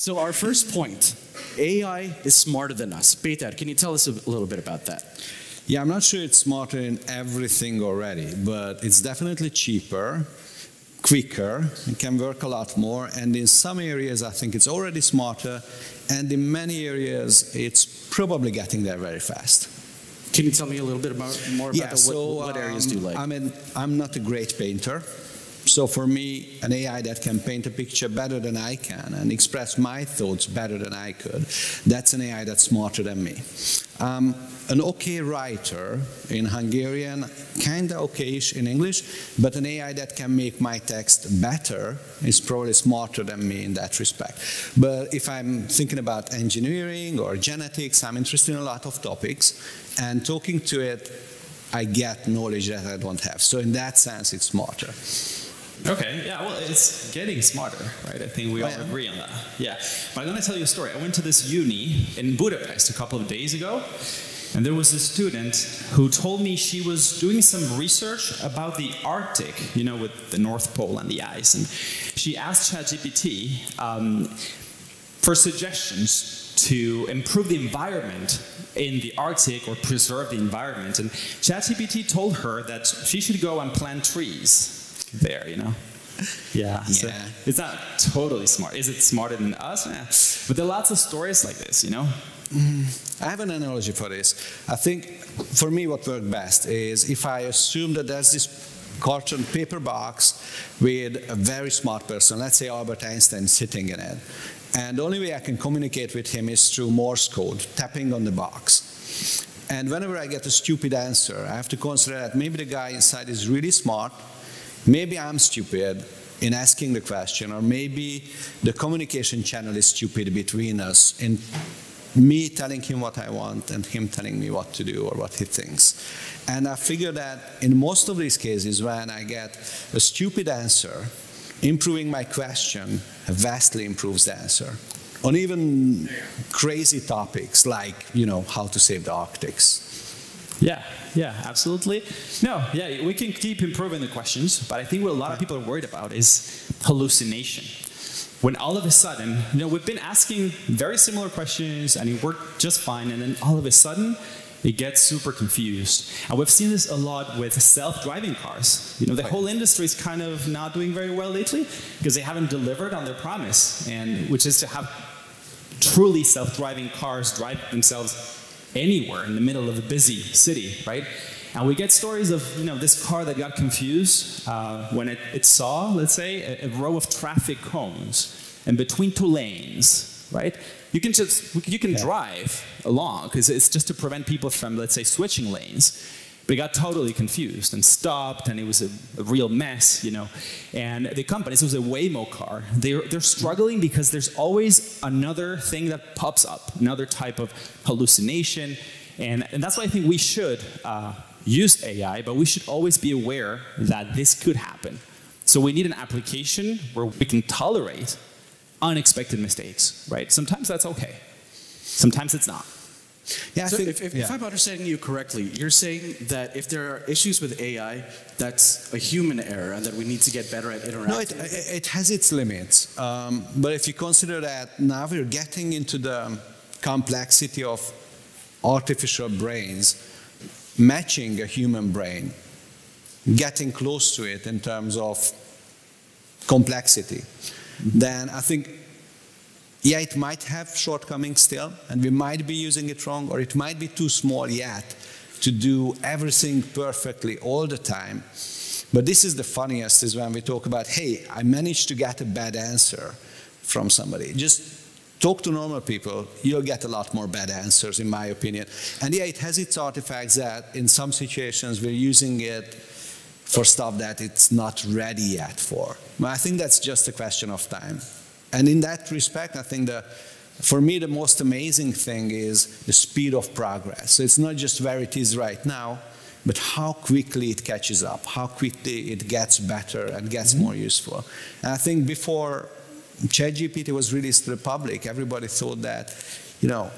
So our first point, AI is smarter than us. Péter, can you tell us a little bit about that? Yeah, I'm not sure it's smarter in everything already, but it's definitely cheaper, quicker, it can work a lot more, and in some areas I think it's already smarter, and in many areas it's probably getting there very fast. Can you tell me a little bit more about what areas do you like? I mean, I'm not a great painter, so for me, an AI that can paint a picture better than I can and express my thoughts better than I could, that's an AI that's smarter than me. An okay writer in Hungarian, kind of okayish in English, but an AI that can make my text better is probably smarter than me in that respect. But if I'm thinking about engineering or genetics, I'm interested in a lot of topics, and talking to it, I get knowledge that I don't have. So in that sense, it's smarter. Okay, yeah, well, it's getting smarter, right? I think we all agree on that. Yeah, but I'm going to tell you a story. I went to this uni in Budapest a couple of days ago, and there was a student who told me she was doing some research about the Arctic, you know, with the North Pole and the ice. And she asked ChatGPT for suggestions to improve the environment in the Arctic or preserve the environment. And ChatGPT told her that she should go and plant trees there, you know. Yeah. So it's not totally smart. Is it smarter than us? Yeah. But there are lots of stories like this, you know. I have an analogy for this. I think, for me, what worked best is if I assume that there's this carton paper box with a very smart person, let's say Albert Einstein, sitting in it, and the only way I can communicate with him is through Morse code, tapping on the box. And whenever I get a stupid answer, I have to consider that maybe the guy inside is really smart, maybe I'm stupid in asking the question, or maybe the communication channel is stupid between us in me telling him what I want and him telling me what to do or what he thinks. And I figure that in most of these cases, when I get a stupid answer, improving my question vastly improves the answer. On even crazy topics like, you know, how to save the Arctics. Yeah, yeah, absolutely. No, yeah, we can keep improving the questions, but I think what a lot of people are worried about is hallucination. When all of a sudden, you know, we've been asking very similar questions and it worked just fine, and then all of a sudden, it gets super confused. And we've seen this a lot with self-driving cars. You know, the whole industry is kind of not doing very well lately because they haven't delivered on their promise, and which is to have truly self-driving cars drive themselves anywhere in the middle of a busy city, right? And we get stories of, you know, this car that got confused when it saw, let's say, a row of traffic cones and between two lanes, right? You can drive along because it's just to prevent people from, let's say, switching lanes. But it got totally confused and stopped, and it was a real mess, you know. And the company, this was a Waymo car, they're struggling because there's always another thing that pops up, another type of hallucination. And that's why I think we should use AI, but we should always be aware that this could happen. So we need an application where we can tolerate unexpected mistakes, right? Sometimes that's okay. Sometimes it's not. Yeah, so if I'm understanding you correctly, you're saying that if there are issues with AI, that's a human error and that we need to get better at interacting. No, it has its limits. But if you consider that now we're getting into the complexity of artificial brains, matching a human brain, getting close to it in terms of complexity, then I think, yeah, it might have shortcomings still, and we might be using it wrong, or it might be too small yet to do everything perfectly all the time. But this is the funniest, is when we talk about, hey, I managed to get a bad answer from somebody. Just talk to normal people, you'll get a lot more bad answers, in my opinion. And yeah, it has its artifacts that in some situations we're using it for stuff that it's not ready yet for. But I think that's just a question of time. And in that respect, I think for me, the most amazing thing is the speed of progress. So it's not just where it is right now, but how quickly it catches up, how quickly it gets better and gets more useful. And I think before ChatGPT was released to the public, everybody thought that, you know,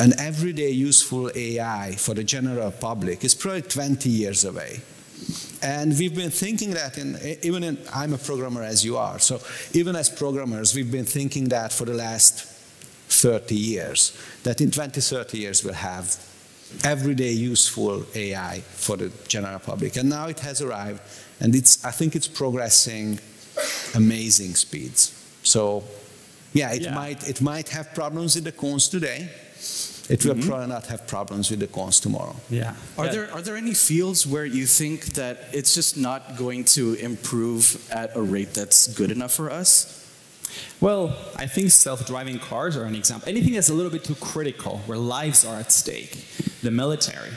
an everyday useful AI for the general public is probably 20 years away. And we've been thinking that, I'm a programmer as you are, so even as programmers, we've been thinking that for the last 30 years, that in 20, 30 years we'll have everyday useful AI for the general public. And now it has arrived, and I think it's progressing amazing speeds. So, yeah, it might have problems with the cons today. It will probably not have problems with the cons tomorrow. Yeah. Are there any fields where you think that it's just not going to improve at a rate that's good enough for us? Well, I think self-driving cars are an example. Anything that's a little bit too critical, where lives are at stake. The military.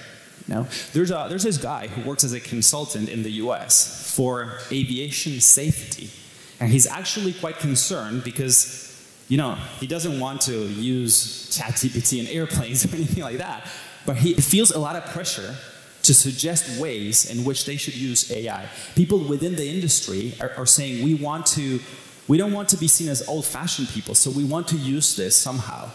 There's this guy who works as a consultant in the US for aviation safety. And he's actually quite concerned because he doesn't want to use ChatGPT in airplanes or anything like that, but he feels a lot of pressure to suggest ways in which they should use AI. People within the industry are saying, we don't want to be seen as old-fashioned people, so we want to use this somehow,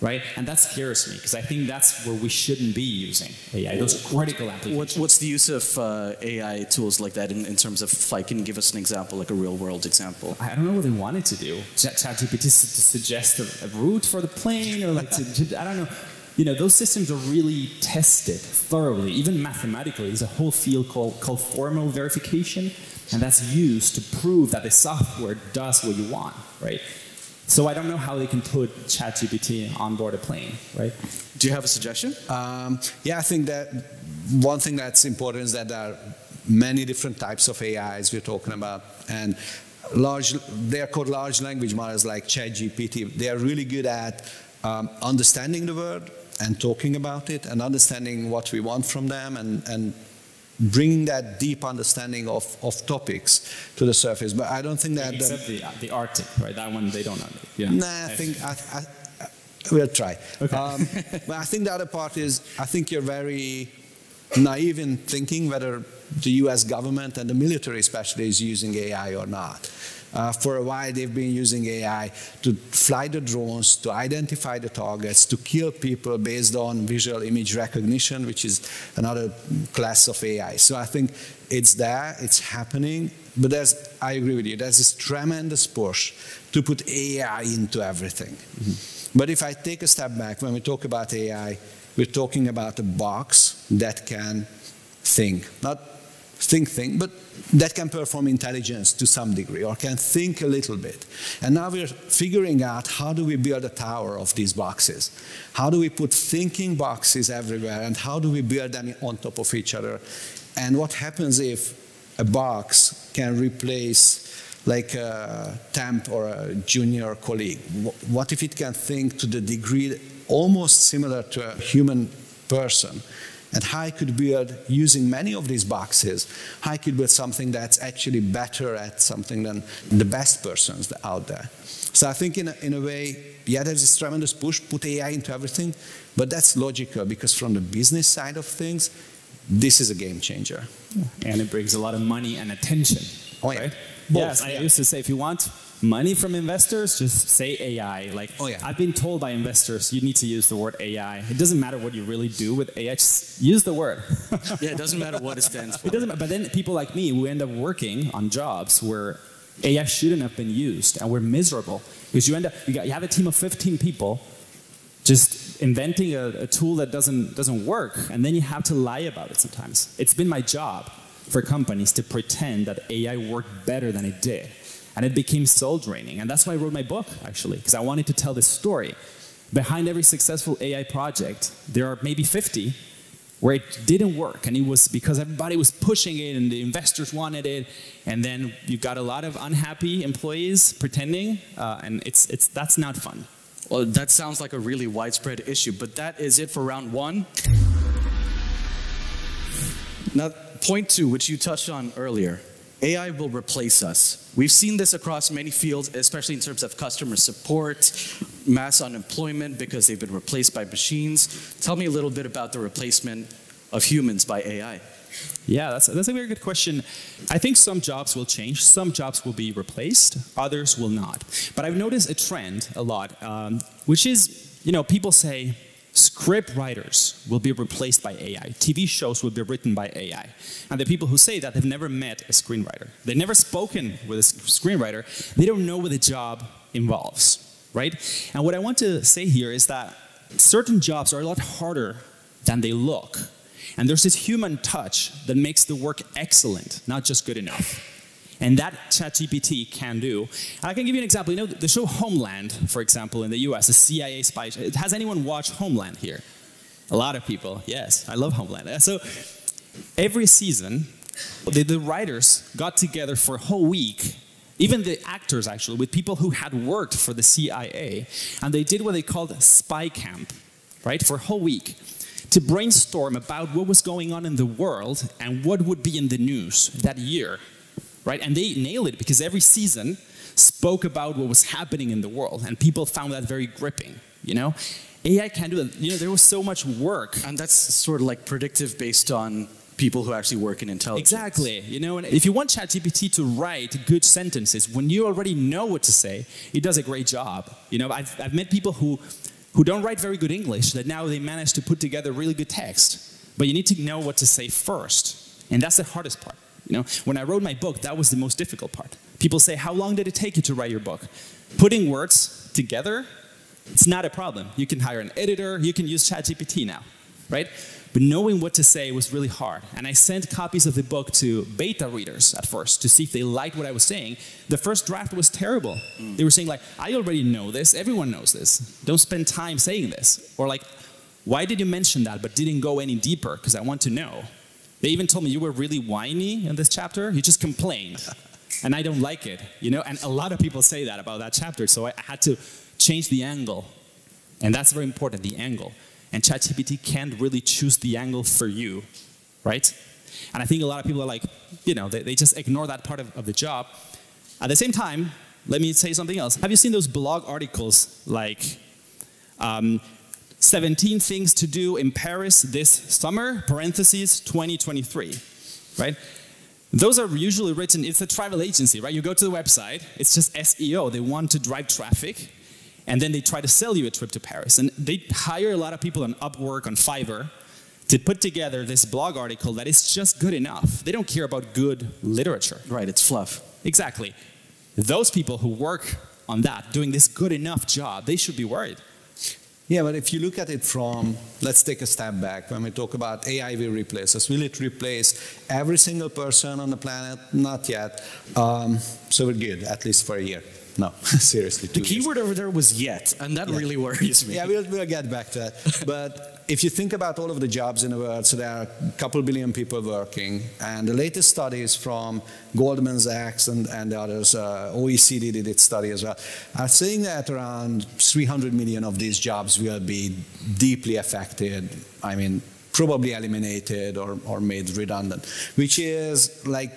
right? And that scares me, because I think that's where we shouldn't be using AI, those critical applications. What's the use of AI tools like that in terms of, like, can you give us an example, like a real-world example? I don't know what they wanted to do. ChatGPT to suggest a route for the plane, or like I don't know. Those systems are really tested thoroughly, even mathematically. There's a whole field called formal verification, and that's used to prove that the software does what you want, right? So I don't know how they can put ChatGPT on board a plane, right? Do you have a suggestion? Yeah, I think that one thing that's important is that there are many different types of AIs we're talking about, and they are called large language models like ChatGPT. They are really good at understanding the word and talking about it and understanding what we want from them and bringing that deep understanding of topics to the surface. But I don't think that... Except the Arctic, right? That one they don't know. Yeah. Nah, I think we'll try. Okay. But I think the other part is, I think you're very naive in thinking whether the US government and the military especially is using AI or not. For a while they've been using AI to fly the drones, to identify the targets, to kill people based on visual image recognition, which is another class of AI. So I think it's there, it's happening, but I agree with you, there's this tremendous push to put AI into everything. But if I take a step back, when we talk about AI, we're talking about a box that can think, not think, but that can perform intelligence to some degree, or can think a little bit. And now we're figuring out, how do we build a tower of these boxes? How do we put thinking boxes everywhere, and how do we build them on top of each other? And what happens if a box can replace like a temp or a junior colleague? What if it can think to the degree almost similar to a human person? And how I could build, using many of these boxes, how I could build something that's actually better at something than the best persons out there. So I think in a way, yeah, there's this tremendous push, put AI into everything, but that's logical, because from the business side of things, this is a game changer. And it brings a lot of money and attention. Oh, yeah. Right? Both. Yes, I used to say, if you want money from investors, just say AI. Like, oh, yeah. I've been told by investors, you need to use the word AI. It doesn't matter what you really do with AI, just use the word. Yeah, it doesn't matter what it stands for. It doesn't matter. But then people like me, we end up working on jobs where AI shouldn't have been used, and we're miserable. Because you have a team of 15 people just inventing a tool that doesn't work, and then you have to lie about it sometimes. It's been my job for companies to pretend that AI worked better than it did. And it became soul draining. And that's why I wrote my book, actually, because I wanted to tell this story. Behind every successful AI project, there are maybe 50 where it didn't work. And it was because everybody was pushing it and the investors wanted it. And then you got a lot of unhappy employees pretending, and that's not fun. Well, that sounds like a really widespread issue, but that is it for round one. Now, point two, which you touched on earlier. AI will replace us. We've seen this across many fields, especially in terms of customer support, mass unemployment because they've been replaced by machines. Tell me a little bit about the replacement of humans by AI. Yeah, that's a very good question. I think some jobs will change. Some jobs will be replaced. Others will not. But I've noticed a trend a lot, which is, people say, Script writers will be replaced by AI. TV shows will be written by AI. And the people who say that have never met a screenwriter. They've never spoken with a screenwriter. They don't know what the job involves, right? And what I want to say here is that certain jobs are a lot harder than they look. And there's this human touch that makes the work excellent, not just good enough. And that ChatGPT can do. And I can give you an example. You know, the show Homeland, for example, in the US, the CIA spy show. Has anyone watched Homeland here? A lot of people, yes. I love Homeland. So every season, the writers got together for a whole week, even the actors actually, with people who had worked for the CIA, and they did what they called spy camp, right, for a whole week, to brainstorm about what was going on in the world and what would be in the news that year. Right? And they nailed it because every season spoke about what was happening in the world, and people found that very gripping, you know? AI can do that. You know, there was so much work. And that's sort of like predictive based on people who actually work in intelligence. Exactly. You know, and if you want ChatGPT to write good sentences, when you already know what to say, it does a great job. You know, I've met people who don't write very good English that now they manage to put together really good text. But you need to know what to say first. And that's the hardest part. You know, when I wrote my book, that was the most difficult part. People say, how long did it take you to write your book? Putting words together, it's not a problem. You can hire an editor, you can use ChatGPT now, right? But knowing what to say was really hard. And I sent copies of the book to beta readers at first to see if they liked what I was saying. The first draft was terrible. They were saying like, I already know this, everyone knows this. Don't spend time saying this. Or like, why did you mention that but didn't go any deeper? Because I want to know. They even told me, you were really whiny in this chapter. You just complained. And I don't like it, you know? And a lot of people say that about that chapter. So I had to change the angle. And that's very important, the angle. And ChatGPT can't really choose the angle for you, right? And I think a lot of people are like, you know, they just ignore that part of the job. At the same time, let me say something else. Have you seen those blog articles like, 17 things to do in Paris this summer, parentheses, 2023, right? Those are usually written, it's a travel agency, right? You go to the website, it's just SEO. They want to drive traffic, and then they try to sell you a trip to Paris. And they hire a lot of people on Upwork, on Fiverr, to put together this blog article that is just good enough. They don't care about good literature. Right, it's fluff. Exactly. Those people who work on that, doing this good enough job, they should be worried. Yeah, but if you look at it from, let's take a step back. When we talk about AI will replace us, will it replace every single person on the planet? Not yet. So we're good, at least for a year. No, seriously. The keyword over there was yet, and that really worries me. Yeah, we'll get back to that. But if you think about all of the jobs in the world, so there are a couple billion people working, and the latest studies from Goldman Sachs and the others, OECD did its study as well, are saying that around 300 million of these jobs will be deeply affected, I mean, probably eliminated or made redundant, which is like,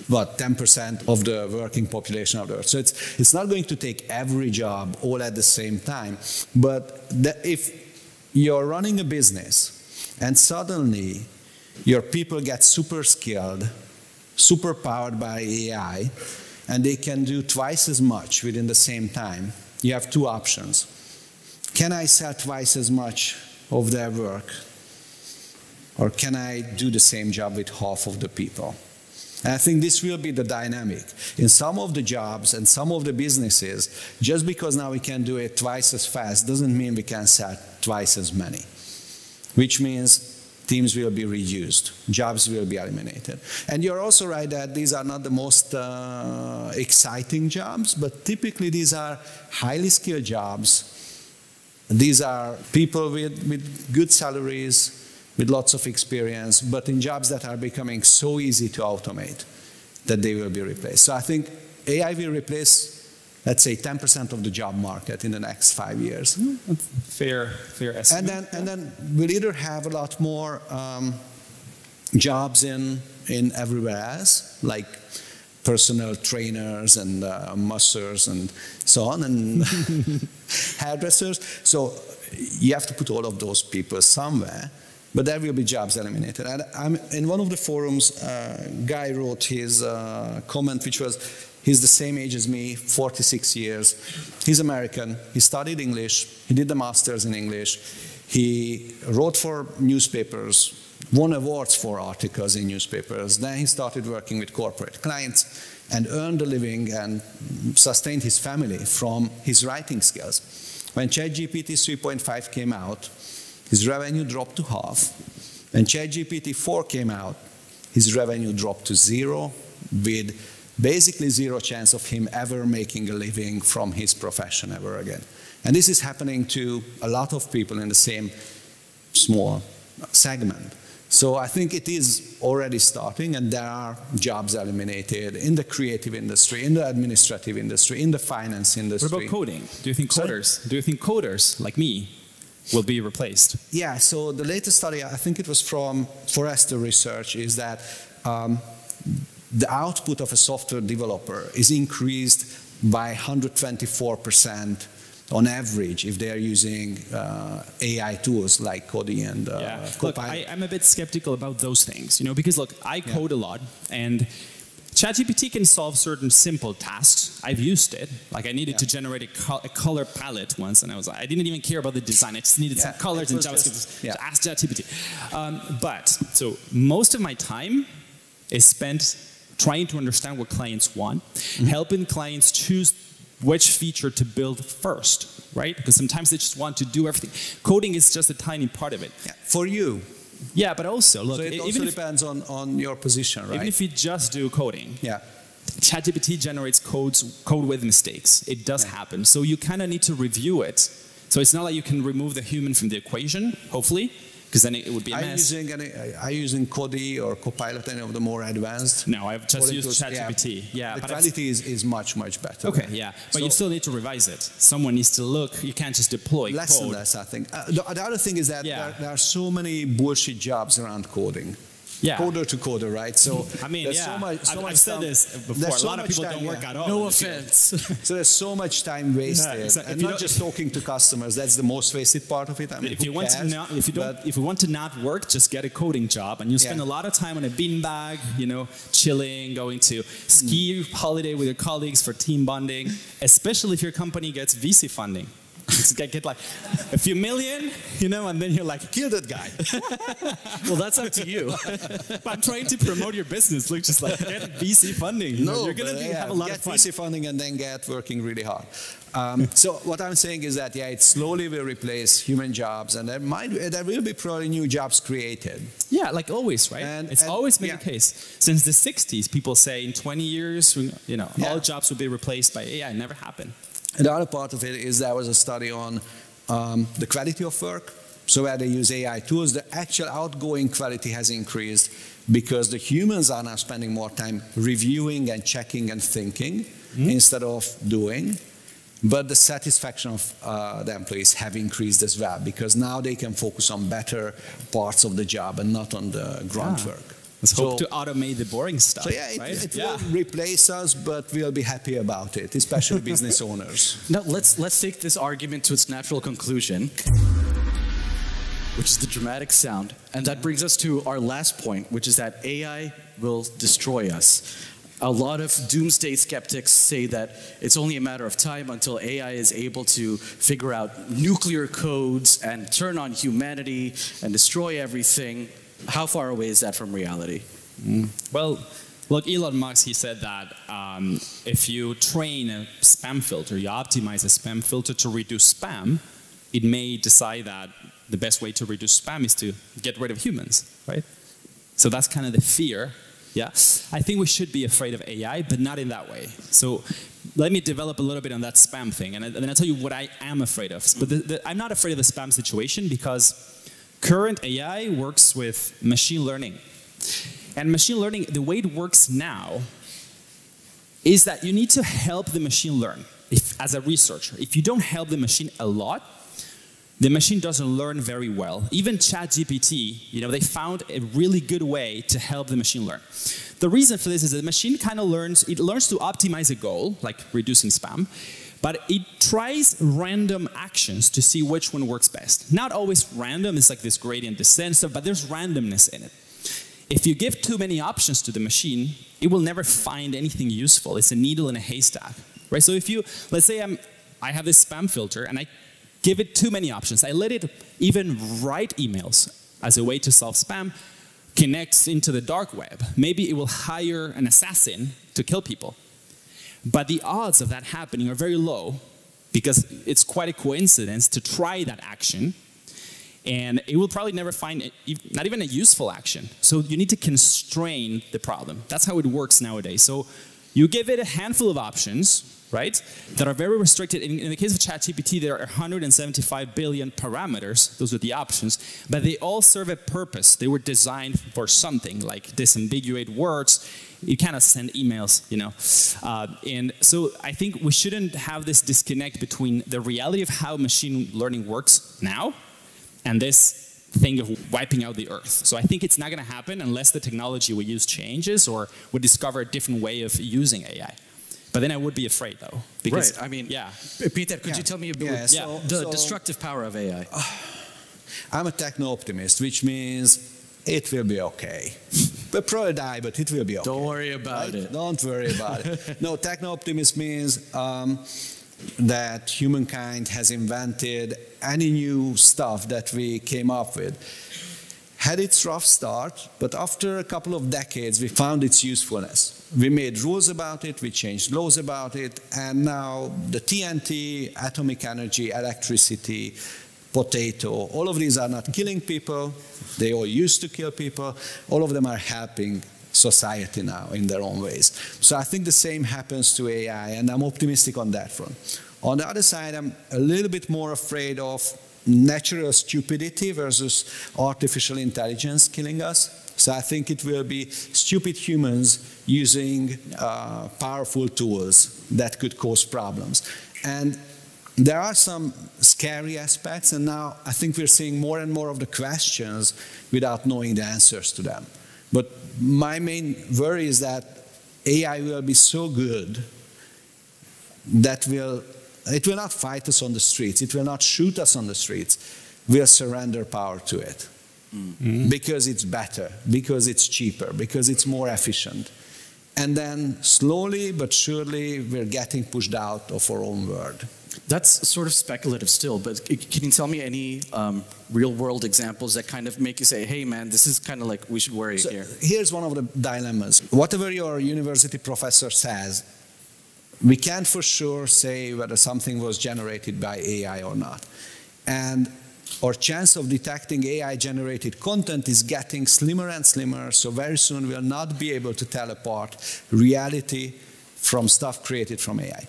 what, 10% of the working population of the earth. So it's not going to take every job all at the same time. But if you're running a business and suddenly your people get super skilled, super powered by AI, and they can do twice as much within the same time, you have two options. Can I sell twice as much of their work? Or can I do the same job with half of the people? And I think this will be the dynamic. In some of the jobs and some of the businesses, just because now we can do it twice as fast doesn't mean we can sell twice as many, which means teams will be reduced, jobs will be eliminated. And you're also right that these are not the most exciting jobs, but typically these are highly skilled jobs. These are people with good salaries, with lots of experience, but in jobs that are becoming so easy to automate that they will be replaced. So I think AI will replace, let's say, 10% of the job market in the next 5 years. Fair estimate. And then we'll either have a lot more jobs in everywhere else, like personal trainers and masseurs and so on, and hairdressers. So you have to put all of those people somewhere. but there will be jobs eliminated. And in one of the forums, guy wrote his comment, which was, he's the same age as me, 46 years. He's American. He studied English. He did the master's in English. He wrote for newspapers, won awards for articles in newspapers. Then he started working with corporate clients and earned a living and sustained his family from his writing skills. When ChatGPT 3.5 came out, his revenue dropped to half. When ChatGPT 4 came out, his revenue dropped to zero, with basically zero chance of him ever making a living from his profession ever again. And this is happening to a lot of people in the same small segment. So I think it is already starting, and there are jobs eliminated in the creative industry, in the administrative industry, in the finance industry. What about coding? Do you think coders like me will be replaced? Yeah, so the latest study, I think it was from Forrester Research, is that the output of a software developer is increased by 124% on average if they are using AI tools like Cody and Copilot. Look, I'm a bit skeptical about those things, because look, I code a lot, and ChatGPT can solve certain simple tasks. I've used it. Like I needed to generate a color palette once, and I didn't even care about the design. I just needed some colors in JavaScript to ask ChatGPT. So most of my time is spent trying to understand what clients want, helping clients choose which feature to build first, right? Because sometimes they just want to do everything. Coding is just a tiny part of it. Yeah. For you. Yeah, but also, look, so it also depends on your position, right? Even if you just do coding, ChatGPT generates code with mistakes. It does happen. So you kind of need to review it. So it's not like you can remove the human from the equation, hopefully, because then it would be a mess. Are you using Cody or Copilot, any of the more advanced? No, I've just used ChatGPT. The quality is much, much better. Okay, but you still need to revise it. Someone needs to look. You can't just deploy less code. And less, I think. The other thing is that there are so many bullshit jobs around coding. Coder to coder, right? So I mean, I've said this before. A lot of people don't work at all. No offense. So there's so much time wasted, and not just talking to customers. That's the most wasted part of it. I mean, if you want to not work, just get a coding job, and you spend a lot of time on a beanbag, chilling, going to ski holiday with your colleagues for team bonding. Especially if your company gets VC funding. Get like a few million, and then you're like, kill that guy. Well, that's up to you. But I'm trying to promote your business. Look, just like get VC funding. You're going to have a lot of fun. Get VC funding and then get working really hard. So what I'm saying is that, it slowly will replace human jobs, and there will be probably new jobs created. Yeah, like always, right? It's always been the case. Since the 60s, people say in 20 years, all jobs will be replaced by AI. It never happened. And the other part of it is there was a study on the quality of work. So where they use AI tools, the actual outgoing quality has increased because the humans are now spending more time reviewing and checking and thinking instead of doing. But the satisfaction of the employees have increased as well because now they can focus on better parts of the job and not on the grunt work. Let's hope to automate the boring stuff. So it will replace us, but we'll be happy about it, especially business owners. Now let's take this argument to its natural conclusion, which is the dramatic sound. And that brings us to our last point, which is that AI will destroy us. A lot of doomsday skeptics say that it's only a matter of time until AI is able to figure out nuclear codes and turn on humanity and destroy everything. How far away is that from reality? Well, look, Elon Musk, he said that if you train a spam filter, you optimize a spam filter to reduce spam, it may decide that the best way to reduce spam is to get rid of humans, right? So that's kind of the fear. Yeah, I think we should be afraid of AI, but not in that way. So let me develop a little bit on that spam thing, and then I'll tell you what I am afraid of. But I'm not afraid of the spam situation because current AI works with machine learning. And machine learning, the way it works now is that you need to help the machine learn as a researcher. If you don't help the machine a lot, the machine doesn't learn very well. Even ChatGPT, they found a really good way to help the machine learn. The reason for this is that the machine kind of learns to optimize a goal, like reducing spam, but it tries random actions to see which one works best. Not always random, it's like this gradient descent stuff, but there's randomness in it. If you give too many options to the machine, it will never find anything useful. It's a needle in a haystack, right? So if you, let's say I have this spam filter and I give it too many options. I let it even write emails as a way to solve spam, connects into the dark web. Maybe it will hire an assassin to kill people. But the odds of that happening are very low because it's quite a coincidence to try that action. And it will probably never find not even a useful action. So you need to constrain the problem. That's how it works nowadays. So you give it a handful of options, right, that are very restricted. In the case of ChatGPT, there are 175 billion parameters. Those are the options. But they all serve a purpose. They were designed for something, like disambiguate words. You cannot send emails, you know. And so I think we shouldn't have this disconnect between the reality of how machine learning works now and this thing of wiping out the earth. So I think it's not going to happen unless the technology we use changes or we discover a different way of using AI. But then I would be afraid, though. Because, right, I mean, yeah. Peter, could you tell me about the destructive power of AI? I'm a techno-optimist, which means it will be okay. We'll probably die, but it will be okay. Don't worry about it. Don't worry about it. No, techno-optimist means that humankind has invented any new stuff that we came up with. Had its rough start, but after a couple of decades, we found its usefulness. We made rules about it, we changed laws about it, and now the TNT, atomic energy, electricity, potato, all of these are not killing people. They all used to kill people. All of them are helping society now in their own ways. So I think the same happens to AI, and I'm optimistic on that front. On the other side, I'm a little bit more afraid of natural stupidity versus artificial intelligence killing us. So I think it will be stupid humans using powerful tools that could cause problems. And there are some scary aspects, and now I think we're seeing more and more of the questions without knowing the answers to them. But my main worry is that AI will be so good that it will not fight us on the streets, it will not shoot us on the streets, we'll surrender power to it. Mm-hmm. Because it's better, because it's cheaper, because it's more efficient. And then slowly but surely we're getting pushed out of our own world. That's sort of speculative still, but can you tell me any real-world examples that kind of make you say, hey man, this is kind of like we should worry here? Here's one of the dilemmas. Whatever your university professor says, we can't for sure say whether something was generated by AI or not. And our chance of detecting AI-generated content is getting slimmer and slimmer, so very soon we'll not be able to tell apart reality from stuff created from AI.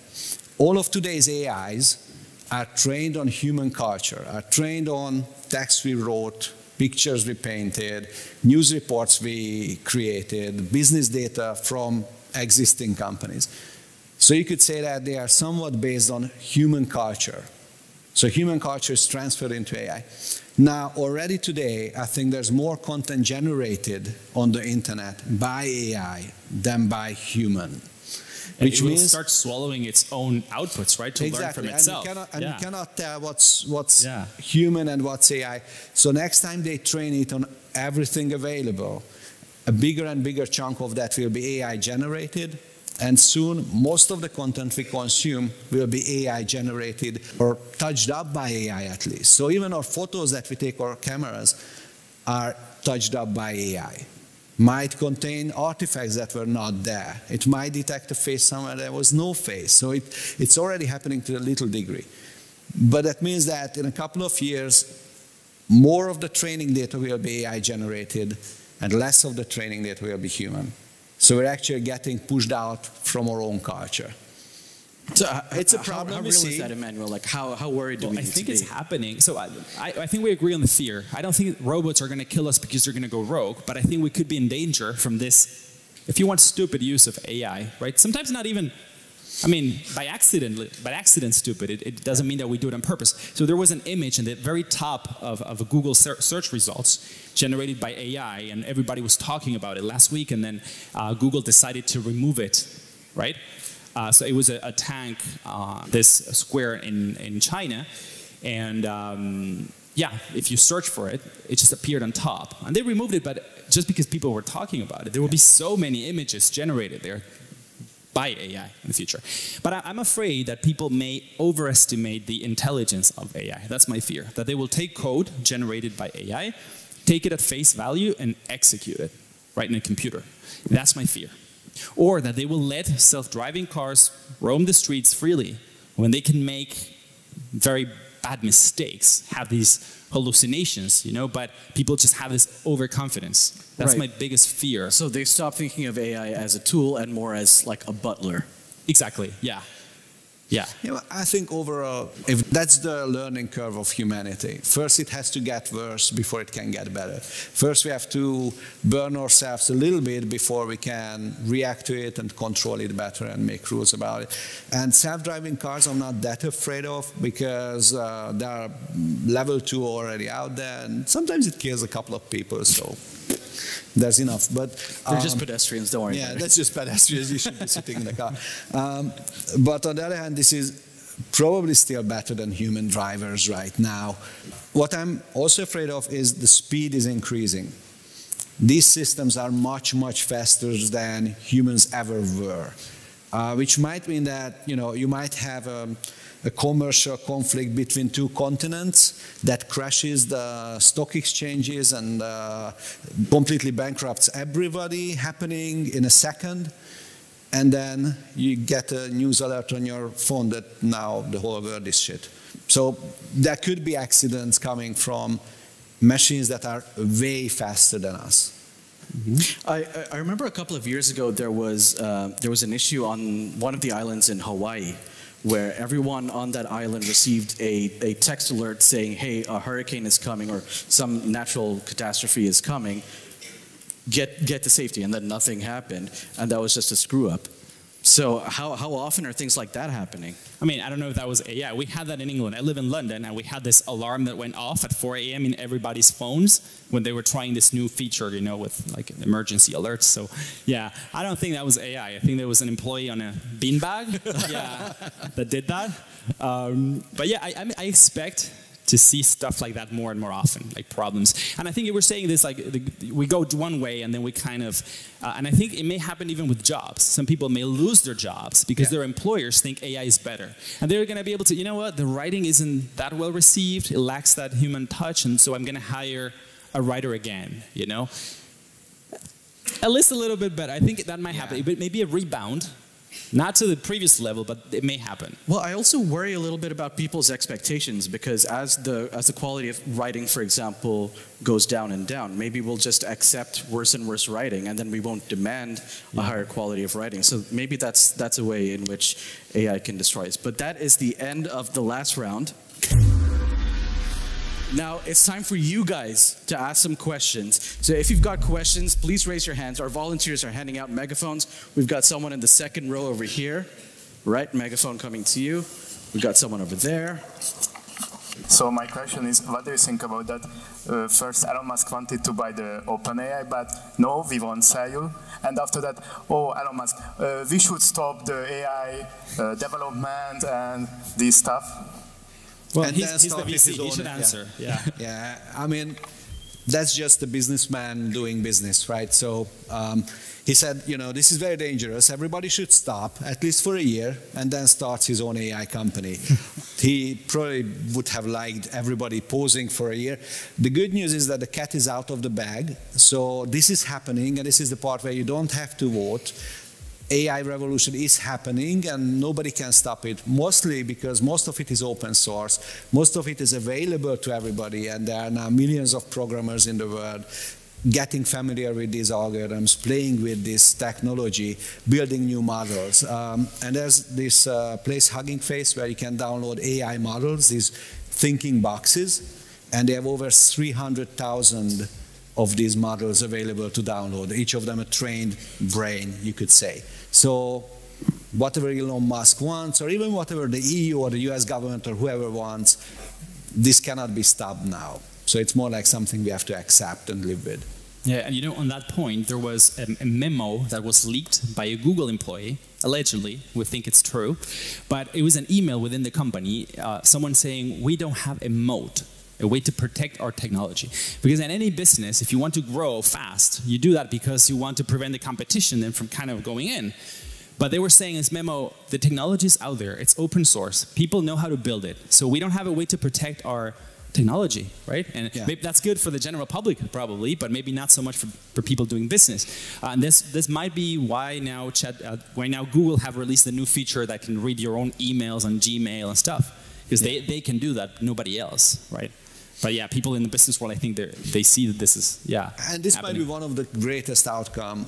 All of today's AIs are trained on human culture, are trained on text we wrote, pictures we painted, news reports we created, business data from existing companies. So you could say that they are somewhat based on human culture. So human culture is transferred into AI. Now, already today, I think there's more content generated on the internet by AI than by human. Which means it will start swallowing its own outputs, right, to learn from itself. And you cannot tell what's human and what's AI. So next time they train it on everything available, a bigger and bigger chunk of that will be AI generated. And soon, most of the content we consume will be AI generated or touched up by AI at least. So even our photos that we take, our cameras, are touched up by AI. Might contain artifacts that were not there. It might detect a face somewhere there was no face. So it's already happening to a little degree. But that means that in a couple of years, more of the training data will be AI generated and less of the training data will be human. So we're actually getting pushed out from our own culture. So it's a problem. How real is that, Emmanuel? Like, how worried do we need to be? I think it's happening. So I think we agree on the fear. I don't think robots are going to kill us because they're going to go rogue, but I think we could be in danger from this, if you want, stupid use of AI, right? Sometimes not even, I mean, by accident stupid. It doesn't mean that we do it on purpose. So there was an image in the very top of Google search results generated by AI, and everybody was talking about it last week, and then Google decided to remove it, right? So it was a tank, this square in China, and yeah, if you search for it, it just appeared on top. And they removed it, but just because people were talking about it. There will be so many images generated there by AI in the future. But I'm afraid that people may overestimate the intelligence of AI. That's my fear, that they will take code generated by AI, take it at face value, and execute it right in a computer. That's my fear. Or that they will let self-driving cars roam the streets freely when they can make very bad mistakes, have these hallucinations, you know, but people just have this overconfidence. That's my biggest fear. So they stop thinking of AI as a tool and more as like a butler. Exactly, yeah. Yeah. You know, I think overall, if that's the learning curve of humanity. First, it has to get worse before it can get better. First, we have to burn ourselves a little bit before we can react to it and control it better and make rules about it. And self-driving cars I'm not that afraid of because there are level 2 already out there, and sometimes it kills a couple of people, so there's enough. But they're just pedestrians, don't worry. Yeah, that's just pedestrians. You should be sitting in the car. But on the other hand, this is probably still better than human drivers right now. What I'm also afraid of is the speed is increasing. These systems are much, much faster than humans ever were, which might mean that you might have a commercial conflict between two continents that crashes the stock exchanges and completely bankrupts everybody happening in a second. And then you get a news alert on your phone that now the whole world is shit. So there could be accidents coming from machines that are way faster than us. Mm-hmm. I remember a couple of years ago there was an issue on one of the islands in Hawaii where everyone on that island received a text alert saying, hey, a hurricane is coming or some natural catastrophe is coming, get to safety, and then nothing happened, and that was just a screw up. So how often are things like that happening? I mean, I don't know if that was AI. We had that in England. I live in London, and we had this alarm that went off at 4 a.m. in everybody's phones when they were trying this new feature, with like emergency alerts. So yeah, I don't think that was AI. I think there was an employee on a beanbag that did that. But yeah, I expect to see stuff like that more and more often, like problems. And I think you were saying this, like we go one way and then we kind of, and I think it may happen even with jobs. Some people may lose their jobs because their employers think AI is better. And they're going to be able to, you know what, the writing isn't that well received, it lacks that human touch, and so I'm going to hire a writer again, At least a little bit better. I think that might happen. But maybe a rebound. Not to the previous level, but it may happen. Well, I also worry a little bit about people's expectations because as the quality of writing, for example, goes down and down, maybe we'll just accept worse and worse writing, and then we won't demand a higher quality of writing. So maybe that's a way in which AI can destroy us. But that is the end of the last round. Now, it's time for you guys to ask some questions. So if you've got questions, please raise your hands. Our volunteers are handing out megaphones. We've got someone in the second row over here. Right, megaphone coming to you. We've got someone over there. So my question is, what do you think about that? First, Elon Musk wanted to buy the OpenAI, but no, we won't sell you. And after that, oh, Elon Musk, we should stop the AI development and this stuff. Well, he's the VC, he should answer. Yeah, I mean, that's just a businessman doing business, right? So he said, this is very dangerous. Everybody should stop, at least for a year, and then start his own AI company. He probably would have liked everybody pausing for a year. The good news is that the cat is out of the bag. So this is happening, and this is the part where you don't have to vote. AI revolution is happening and nobody can stop it, mostly because most of it is open source, most of it is available to everybody, and there are now millions of programmers in the world getting familiar with these algorithms, playing with this technology, building new models. And there's this place, Hugging Face, where you can download AI models, these thinking boxes, and they have over 300,000 of these models available to download, each of them a trained brain, you could say. So whatever Elon Musk wants, or even whatever the EU or the US government or whoever wants, this cannot be stopped now. So it's more like something we have to accept and live with. Yeah, and on that point, there was a memo that was leaked by a Google employee allegedly, we think it's true, but it was an email within the company, someone saying, we don't have a moat, a way to protect our technology. Because in any business, if you want to grow fast, you do that because you want to prevent the competition then from kind of going in. But they were saying in this memo, the technology is out there, it's open source, people know how to build it, so we don't have a way to protect our technology, right? And maybe that's good for the general public, probably, but maybe not so much for people doing business. And this might be why now Google have released a new feature that can read your own emails on Gmail and stuff, because they can do that, nobody else, right? But yeah, people in the business world, I think they see that this is And this happening. might be one of the greatest outcome.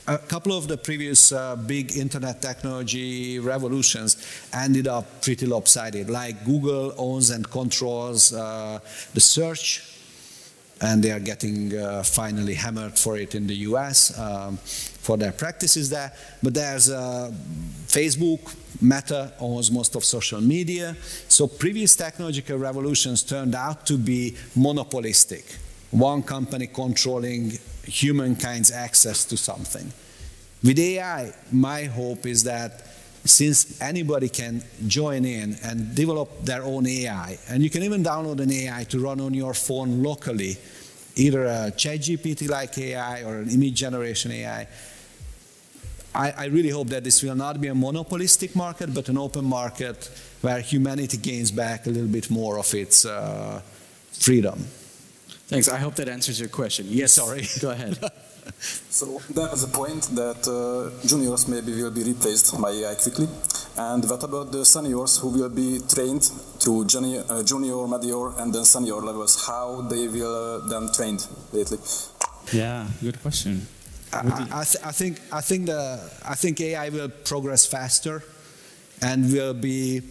A couple of the previous big internet technology revolutions ended up pretty lopsided. Like Google owns and controls the search, and they are getting finally hammered for it in the US for their practices there. But there's Facebook, Meta owns most of social media. So previous technological revolutions turned out to be monopolistic. One company controlling humankind's access to something. With AI, my hope is that since anybody can join in and develop their own AI, and you can even download an AI to run on your phone locally, either a ChatGPT-like AI or an image generation AI, I really hope that this will not be a monopolistic market, but an open market where humanity gains back a little bit more of its freedom. Thanks. I hope that answers your question. Yes, sorry. Go ahead. So there is a point that juniors maybe will be replaced by AI quickly. And what about the seniors who will be trained through junior, medior, and then senior levels? How they will then trained lately? Yeah, good question. I think AI will progress faster and will be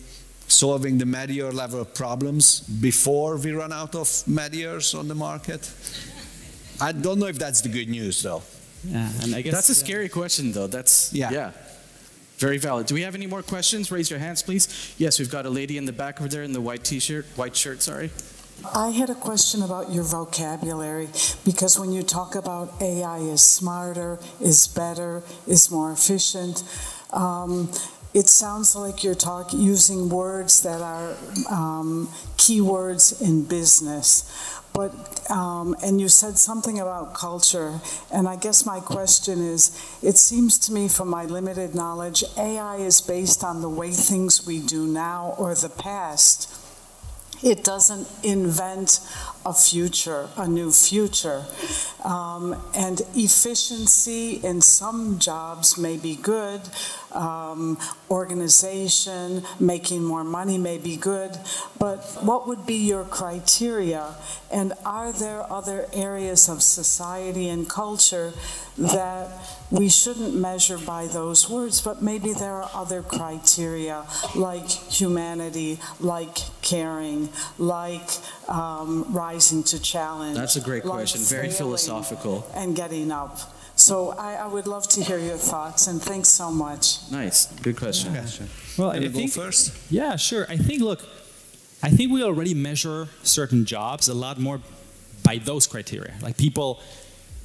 solving the medior level problems before we run out of mediors on the market. I don't know if that's the good news, though. Yeah, and I guess that's a scary question, though. That's very valid. Do we have any more questions? Raise your hands, please. Yes, we've got a lady in the back over there in the white shirt. Sorry. I had a question about your vocabulary, because when you talk about AI is smarter, is better, is more efficient, it sounds like you're using words that are keywords in business. But, and you said something about culture, and I guess my question is, it seems to me from my limited knowledge, AI is based on the way things we do now or the past. It doesn't invent a future, a new future. And efficiency in some jobs may be good. Organization, making more money may be good. But what would be your criteria? And are there other areas of society and culture that we shouldn't measure by those words, but maybe there are other criteria like humanity, like caring, like rising to challenge. That's a great question, very philosophical. And getting up. So I would love to hear your thoughts, and thanks so much. Nice, good question. Well, I think go first. Yeah, sure. I think we already measure certain jobs a lot more by those criteria. Like people,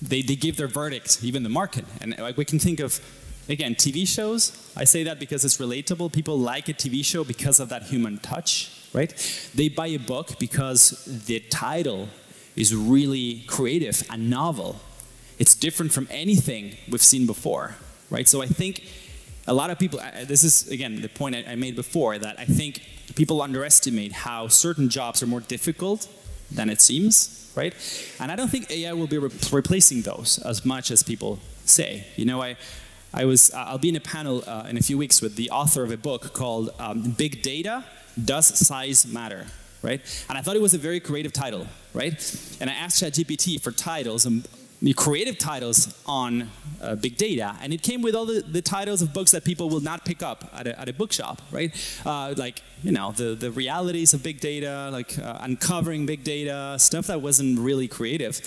they give their verdict, even the market. And like we can think of, again, TV shows. I say that because it's relatable. People like a TV show because of that human touch, right? They buy a book because the title is really creative and novel. It's different from anything we've seen before, right? So I think a lot of people, this is, again, the point I made before, that I think people underestimate how certain jobs are more difficult than it seems, right? And I don't think AI will be replacing those as much as people say. You know, I'll be in a panel in a few weeks with the author of a book called Big Data, Does Size Matter? Right? And I thought it was a very creative title, right? And I asked ChatGPT for titles, and creative titles on big data, and it came with all the titles of books that people will not pick up at a bookshop, right? Like, you know, the realities of big data, like uncovering big data, stuff that wasn't really creative.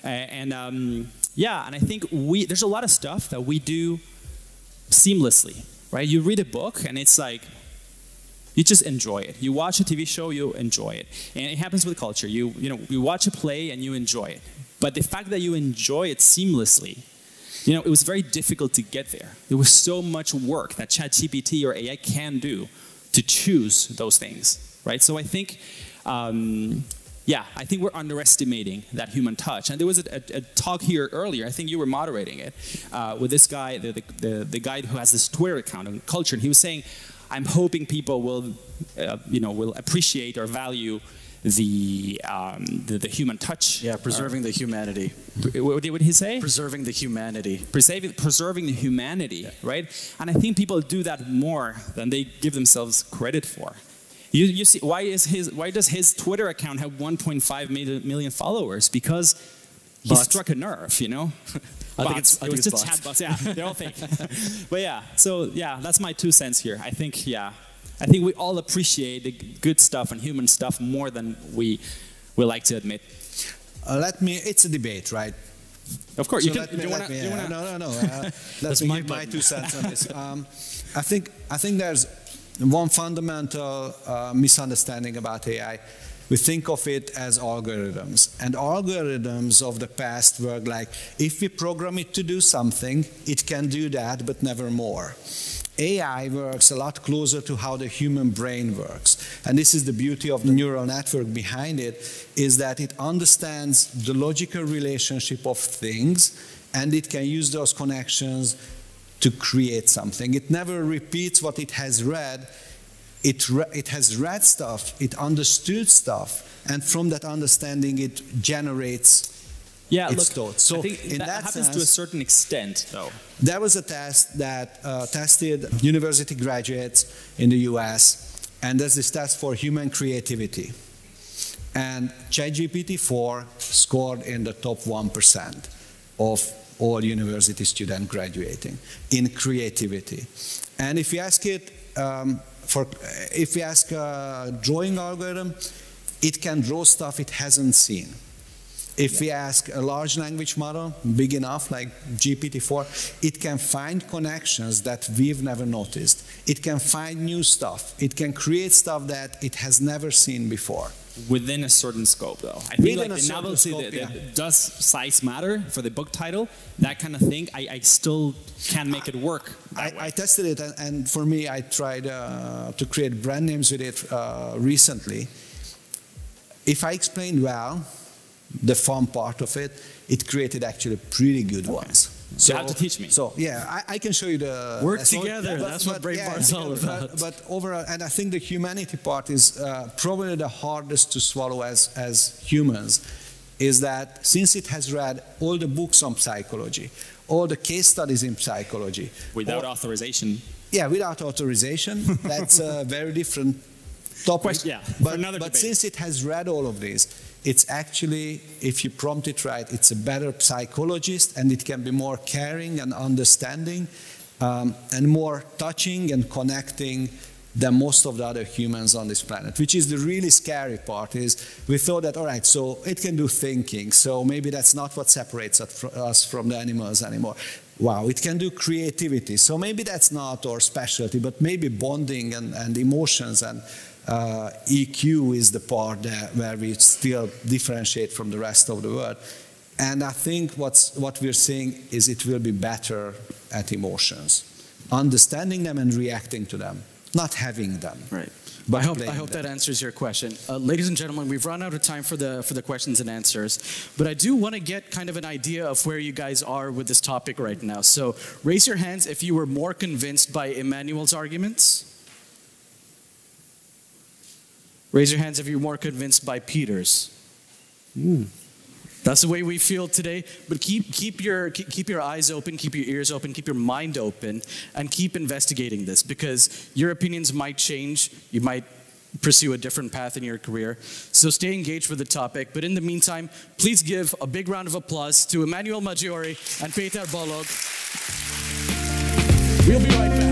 Yeah, and I think there's a lot of stuff that we do seamlessly, right? You read a book, and it's like, you just enjoy it. You watch a TV show, you enjoy it. And it happens with culture. You watch a play, and you enjoy it. But the fact that you enjoy it seamlessly you know, it was very difficult to get there. There was so much work that ChatGPT or AI can do to choose those things, right? So I think, yeah, I think we're underestimating that human touch. And there was a talk here earlier, I think you were moderating it, with this guy, the guy who has this Twitter account on culture, and he was saying, I'm hoping people will, you know, will appreciate or value the human touch. Yeah, preserving the humanity. What did he say? Preserving the humanity. Preserving the humanity, right? And I think people do that more than they give themselves credit for. You see, why does his Twitter account have 1.5 million followers? Because he struck a nerve, you know? I think it's just bots. chatbots, yeah, they're all fake. But yeah, so yeah, that's my 2 cents here. I think, yeah, I think we all appreciate the good stuff and human stuff more than we like to admit. It's a debate, right? Of course, So you can. No. Let me give my 2 cents on this. I think there's one fundamental misunderstanding about AI. We think of it as algorithms. And algorithms of the past work like, if we program it to do something, it can do that, but never more. AI works a lot closer to how the human brain works. And this is the beauty of the neural network behind it, is that it understands the logical relationship of things, and it can use those connections to create something. It never repeats what it has read. It has read stuff, it understood stuff, and from that understanding it generates its thoughts. So I think in that happens sense, to a certain extent, though. There was a test that tested university graduates in the US, and there's this test for human creativity. And ChatGPT-4 scored in the top 1% of all university students graduating in creativity. And if you ask it, if we ask a drawing algorithm, it can draw stuff it hasn't seen. If we ask a large language model, big enough like GPT-4, it can find connections that we've never noticed. It can find new stuff. It can create stuff that it has never seen before. Within a certain scope, though. I think like the novelty, does size matter for the book title? That kind of thing, I still can make it work. I tested it, and for me, I tried to create brand names with it recently. If I explained well the fun part of it, it created actually pretty good ones. So you have to teach me. So yeah, I can show you the work together. That's what Brainbart's all about. But overall, and I think the humanity part is probably the hardest to swallow as humans, is that since it has read all the books on psychology, all the case studies in psychology, without authorization. Yeah, without authorization. That's a very different topic. Yeah, but since it has read all of these, it's actually, if you prompt it right, it's a better psychologist, and it can be more caring and understanding and more touching and connecting than most of the other humans on this planet, which is the really scary part. Is we thought that, all right, so it can do thinking, so maybe that's not what separates us from the animals anymore. Wow, it can do creativity, so maybe that's not our specialty, but maybe bonding and emotions and EQ is the part where we still differentiate from the rest of the world. And I think what we're seeing is it will be better at emotions, understanding them and reacting to them, not having them. Right. I hope that answers your question. Ladies and gentlemen, we've run out of time for the questions and answers, but I do want to get kind of an idea of where you guys are with this topic right now. So raise your hands if you were more convinced by Emmanuel's arguments. Raise your hands if you're more convinced by Peter's. That's the way we feel today. But keep your eyes open, keep your ears open, keep your mind open, and keep investigating this, because your opinions might change. You might pursue a different path in your career. So stay engaged with the topic. But in the meantime, please give a big round of applause to Emmanuel Maggiori and Péter Balogh. We'll be right back.